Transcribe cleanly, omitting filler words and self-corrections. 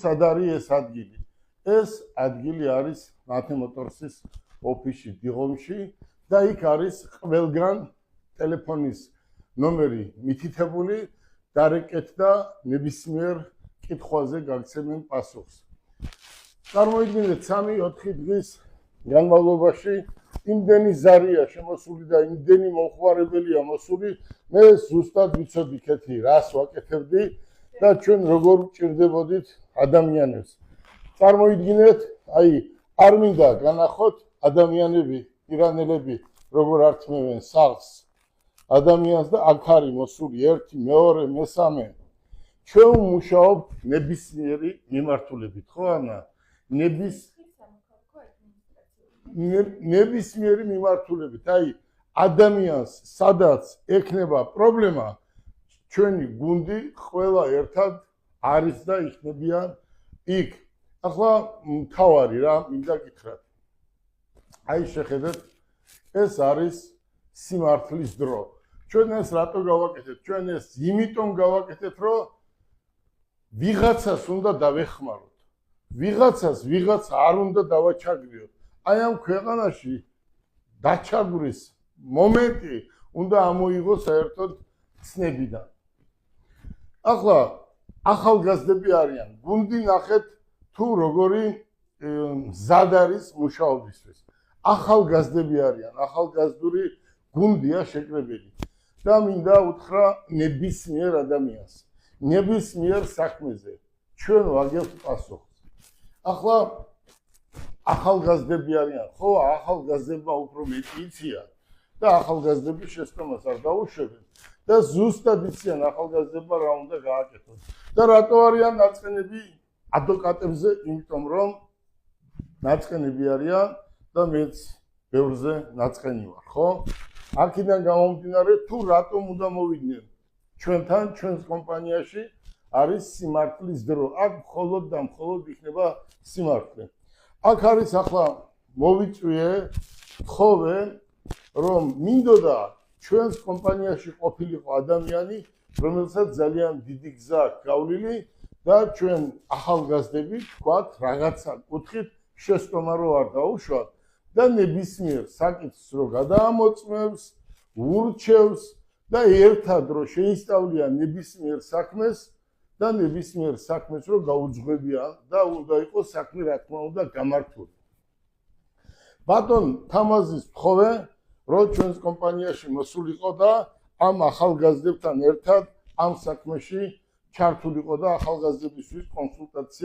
სად არის ეს ადგილი? ეს ადგილი არის მათე მოტორსის ოფისში დიღომში და იქ არის ყველგან ტელეფონის ნომერი მითითებული დარეკეთდა ნებისმიერ კითხვაზე გაგცემენ პასუხს. წარმოიდგინეთ 3-4 დღის განმავლობაში იმდენი ზარია შემოსული და იმდენი მომხმარებელია მოსული, მე ზუსტად ვიცოდი კეთი რას ვაკეთებდი და ჩვენ როგორ ვჭირდებოდით ადამიანებს. წარმოიდგინეთ, აი არ მინდა განახოთ ადამიანები, ირანელები როგორ ართმევენ სახლს ადამიანს და აქ არის მოსული 1, 2, მესამე. ჩვენ ვმუშაობთ ნებისმიერი მიმართულებით, ხო ანა? ნებისმიერი მიმართულებით, აი ადამიანს სადაც ექნება პრობლემა, ჩვენი გუნდი ყველა ერთად არის და იქნებიან იქ. ახლა მთავარი რა მინდა გითხრათ. აი შეხედეთ, ეს არის სიმართლის დრო. ჩვენ ეს რატო გავაკეთეთ? ჩვენ ეს იმიტომ გავაკეთეთ, რომ ვიღაცას უნდა დავეხმაროთ. ვიღაცას ვიღაც არ უნდა დავაჩაგრიოთ. აი ამ ქვეყანაში დაჩაგრის მომენტი უნდა ამოიღოს საერთოდ ცნებიდან. ახლა ახალგაზრდები არიან. გუნდი ნახეთ თუ როგორი მზად არის მუშაობისთვის. ახალგაზრდები არიან, ახალგაზრდული გუნდია შეკრებილი. და მინდა უთხრა ნებისმიერ ადამიანს, ნებისმიერ საქმეზე ჩვენ ვაგებთ პასუხს. ახლა ახალგაზრდები არიან, ხო, ახალგაზრდებმა უფრო მეტი იციან და ახალგაზრდები შესწავლას არ დაუშვებენ და ზუსტად იციან ახალგაზრდებმა რა უნდა გააკეთონ. და რატო არიან ნაწყენები ადვოკატებზე? იმიტომ რომ ნაწყენები არიან და მეც ბევრზე ნაწყენი ვარ, ხო? აქედან გამომდინარე, თუ რატომ უნდა მოვიდნენ ჩვენთან, ჩვენს კომპანიაში არის სიმართლის დრო. აქ მხოლოდ და მხოლოდ იქნება სიმართლე. აქ არის ახლა მოვიწვიე თხოვე, რომ მინდოდა ჩვენს კომპანიაში ყოფილიყო ადამიანი, რომელსაც ძალიან დიდი გზა აქვს გავლილი და ჩვენ ახალგაზრდები თქვათ რაღაცა კუთხით შეცდომა რო არ დაუშვათ და ნებისმიერ საკითხს რო გადაამოწმებს, ურჩევს და ერთად რო შეისწავლიან ნებისმიერ საქმეს და ნებისმიერ საქმეს რო გაუძღვებიან და უნდა იყოს საქმე რა თქმა უნდა გამართული. ბატონ თამაზის თხოვე, რომ ჩვენს კომპანიაში მოსულიყო და ამ ახალგაზრდებთან ერთად ამ საქმეში ჩართულიყო და ახალგაზრდებისთვის კონსულტაცია